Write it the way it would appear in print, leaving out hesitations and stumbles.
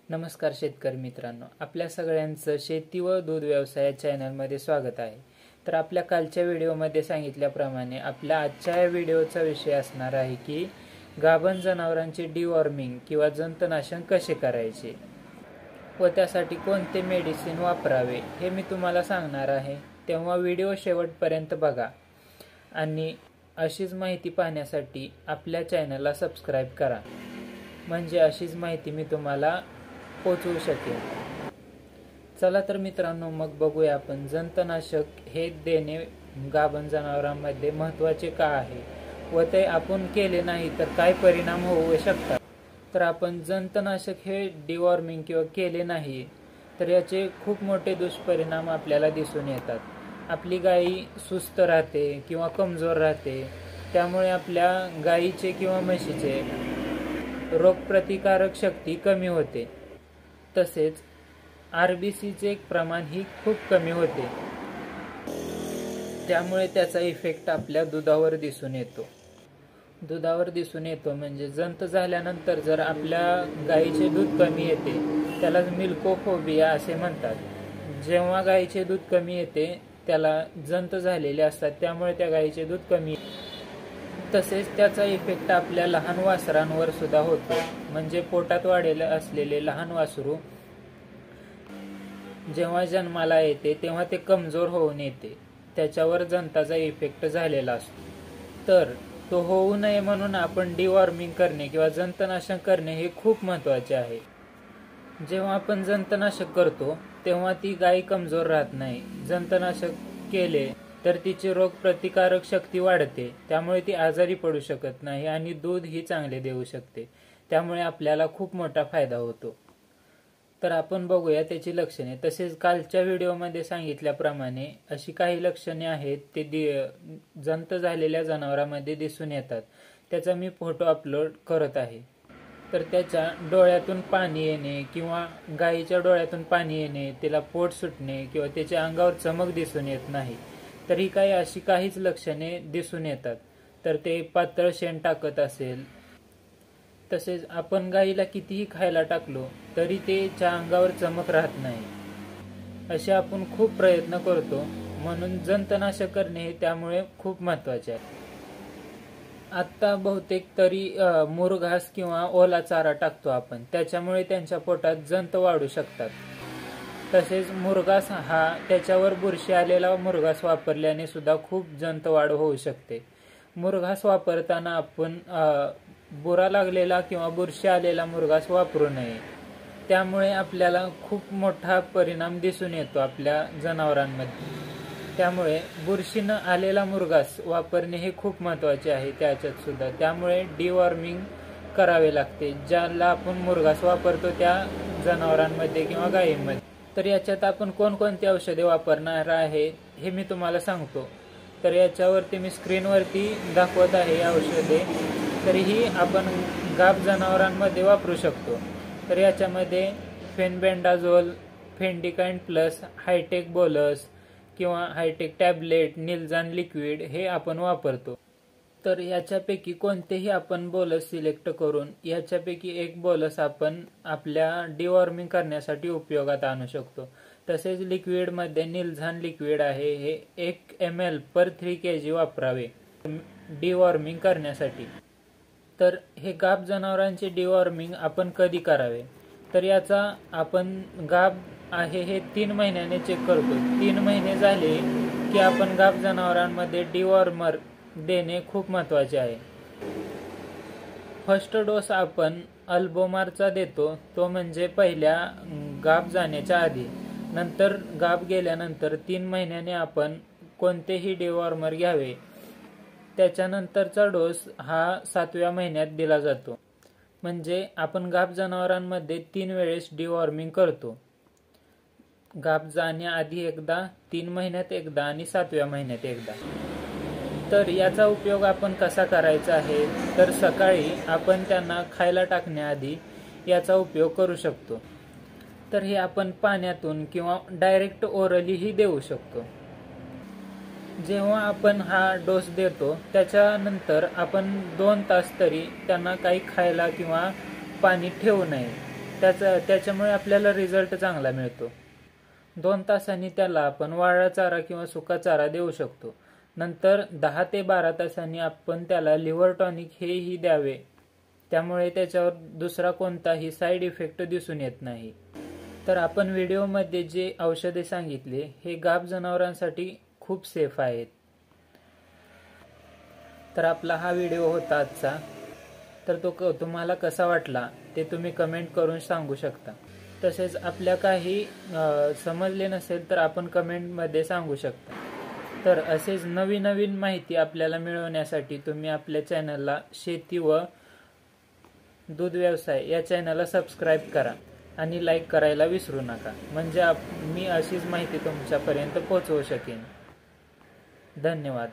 नमस्कार शेतकरी मित्रांनो, आपल्या सगळ्यांचं शेती व दूध व्यवसाय चॅनलमध्ये स्वागत आहे। तर आपल्या कालच्या व्हिडिओमध्ये सांगितल्याप्रमाणे आपल्या आजच्या या व्हिडिओचा विषय असणार आहे की गाभण जनावरांचे डिवॉर्मिंग किंवा जंतनाशक कसे करायचे व त्यासाठी कोणते मेडिसिन वापरावे हे मी तुम्हाला सांगणार आहे। तेव्हा व्हिडिओ शेवटपर्यंत बघा आणि अशीच माहिती पाहण्यासाठी आपल्या चॅनलला सबस्क्राइब करा, म्हणजे अशीच माहिती मी तुम्हाला पोहोचवू शकेल। चला तर मित्रांनो, मग बघूया आपण जंतनाशक हे देणे गाभण जनावरांमध्ये महत्त्वाचे का आहे व ते आपण केले नाही तर काय परिणाम होऊ शकतात। तर आपण जंतनाशक हे डिवॉर्मिंग किंवा केले नाही तर याचे खूप मोठे दुष्परिणाम आपल्याला दिसून येतात। आपली गाय सुस्त राहते किंवा कमजोर राहते, त्यामुळे आपल्या गायीचे किंवा म्हशीचे रोगप्रतिकारक शक्ती कमी होते। तसेच आरबीसीचे प्रमाण ही खूप कमी होते, त्यामुळे त्याचा इफेक्ट आपल्या दुधावर दिसून येतो। म्हणजे जंत झाल्यानंतर जर आपल्या गायीचे दूध कमी येते त्याला मिल्कोफोबिया असे म्हणतात। जेव्हा गायीचे दूध कमी येते त्याला जंत झालेले असतात, त्यामुळे त्या गायीचे दूध कमी। तसेच त्याचा इफेक्ट आपल्या लहान वासरांवर सुद्धा होतो। म्हणजे पोटात वाढलेले असलेले लहान वासरू जेव्हा जन्माला येते तेव्हा ते कमजोर होऊन येते, त्याच्यावर जंताचा इफेक्ट झालेला असतो। तर तो होऊ नये म्हणून आपण डिवॉर्मिंग करणे किंवा जंतनाशक करणे हे खूप महत्त्वाचे आहे। जेव्हा आपण जंतनाशक करतो तेव्हा ती गाय कमजोर राहत नाही। जंतनाशक केले तर तिची रोगप्रतिकारक शक्ती वाढते, त्यामुळे ती आजारी पडू शकत नाही आणि दूध ही चांगले देऊ शकते। त्यामुळे आपल्याला खूप मोठा फायदा होतो। तर आपण बघूया त्याची लक्षणे। तसेच कालच्या व्हिडिओमध्ये सांगितल्याप्रमाणे अशी काही लक्षणे आहेत ते जंत झालेल्या जनावरांमध्ये दिसून येतात। त्याचा मी फोटो अपलोड करत आहे। तर त्याच्या डोळ्यातून पाणी येणे किंवा गायीच्या डोळ्यातून पाणी येणे, तिला पोट सुटणे किंवा त्याच्या अंगावर चमक दिसून येत नाही, तर ही काही अशी काहीच लक्षणे दिसून येतात। तर ते पातळ शेण टाकत असेल, तसेच आपण गायीला कितीही खायला टाकलो तरी त्याच्या अंगावर चमक राहत नाही, असे आपण खूप प्रयत्न करतो। म्हणून जंतनाशक करणे हे त्यामुळे खूप महत्त्वाचे आहे। आता बहुतेक तरी मुरघास किंवा ओला चारा टाकतो आपण, त्याच्यामुळे त्यांच्या पोटात जंत वाढू शकतात। तसेच मुरघास हा त्याच्यावर बुरशी आलेला मुरघास वापरल्याने सुद्धा खूप जंत वाढ होऊ शकते। मुरघास वापरताना आपण बुरा लागलेला किंवा बुरशी आलेला मुरघास वापरू नये, त्यामुळे आपल्याला खूप मोठा परिणाम दिसून येतो आपल्या जनावरांमध्ये। त्यामुळे बुरशीनं आलेला मुरघास वापरणे हे खूप महत्त्वाचे आहे त्याच्यात सुद्धा। त्यामुळे डिवॉर्मिंग करावे लागते ज्याला आपण मुरघास वापरतो त्या जनावरांमध्ये किंवा गायींमध्ये। तर याच्यात आपण कोणकोणती औषधे वापरणार आहे हे मी तुम्हाला सांगतो। तर याच्यावरती मी स्क्रीनवरती दाखवत आहे औषधे, तरीही आपण गाभ जनावरांमध्ये वापरू शकतो। तर याच्यामध्ये फेनबेंडाझोल, फेंडिकाइन प्लस, हायटेक बोलस किंवा हायटेक टॅबलेट, निलजान लिक्विड हे आपण वापरतो। तर याच्यापैकी कोणतेही आपण बोलस सिलेक्ट करून याच्यापैकी एक बोलस आपण आपल्या डिवॉर्मिंग करण्यासाठी उपयोगात आणू शकतो। तसेच लिक्विडमध्ये निलझान लिक्विड आहे, हे 1 ml पर 3 kg वापरावे डिवॉर्मिंग करण्यासाठी। तर हे गाभ जनावरांचे डिवॉर्मिंग आपण कधी करावे, तर याचा आपण गाभ आहे हे 3 महिन्याने चेक करतो। 3 महिने झाले की आपण गाभ जनावरांमध्ये डिवॉर्मर देणे खूप महत्त्वाचे आहे। फर्स्ट डोस आपण अल्बोमारचा देतो, तो म्हणजे पहिल्या गाभ जाण्याच्या आधी। नंतर गाभ गेल्यानंतर 3 महिन्याने आपण कोणतेही डिवॉर्मर घ्यावे। त्याच्यानंतरचा डोस हा 7व्या महिन्यात दिला जातो। म्हणजे आपण गाभ जनावरांमध्ये 3 वेळेस डिवॉर्मिंग करतो। गाभ जाण्याआधी एकदा, 3 महिन्यात एकदा आणि 7व्या महिन्यात एकदा। तर याचा उपयोग आपण कसा करायचा आहे, तर सकाळी आपण त्यांना खायला टाकण्याआधी याचा उपयोग करू शकतो। तर हे आपण पाण्यातून किंवा डायरेक्ट ओरलीही देऊ शकतो। जेव्हा आपण हा डोस देतो त्याच्यानंतर आपण 2 तास तरी त्यांना काही खायला किंवा पाणी ठेवू नये। त्याच्यामुळे आपल्याला रिझल्ट चांगला मिळतो. 2 तासांनी त्याला आपण वाळा चारा किंवा सुका चारा देऊ शकतो. नंतर 10 ते 12 तासांनी आपण त्याला लिव्हर टॉनिक हेही द्यावे. त्यामुळे त्याच्यावर दुसरा कोणताही साईड इफेक्ट दिसून येत नाही. तर आपण व्हिडिओमध्ये जे औषधे सांगितले हे गाभ जनावरांसाठी खूप सेफ आहेत. तर आपला हा व्हिडिओ होता आजचा. तर तो तुम्हाला कसा वाटला ते तुम्ही कमेंट करून सांगू शकता. तसेच आपल्या काही समजले नसेल तर आपण कमेंटमध्ये सांगू शकता. तर असेच नवीन माहिती आपल्याला मिळवण्यासाठी तुम्ही आपल्या चॅनलला शेती व दूध व्यवसाय या चॅनलला सबस्क्राईब करा आणि लाईक करायला विसरू नका. म्हणजे मी अशीच माहिती तुमच्यापर्यंत पोहोचवू शकेन. धन्यवाद.